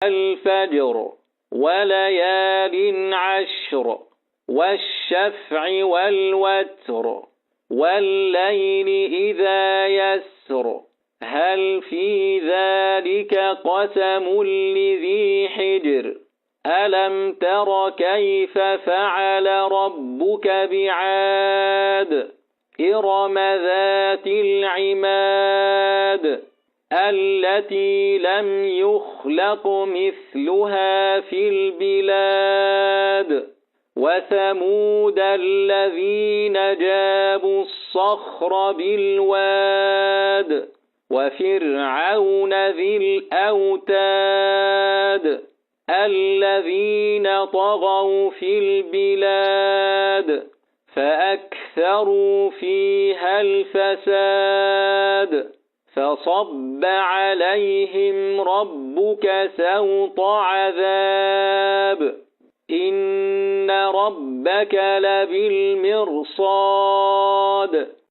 الفجر وليال عشر والشفع والوتر والليل إذا يسر هل في ذلك قسم لذي حجر ألم تر كيف فعل ربك بعاد إرم ذات العماد التي لم يخلق مثلها في البلاد وثمود الذين جابوا الصخر بالواد وفرعون ذي الأوتاد الذين طغوا في البلاد فأكثروا فيها الفساد فصب عليهم ربك سوط عذاب إن ربك لبالمرصاد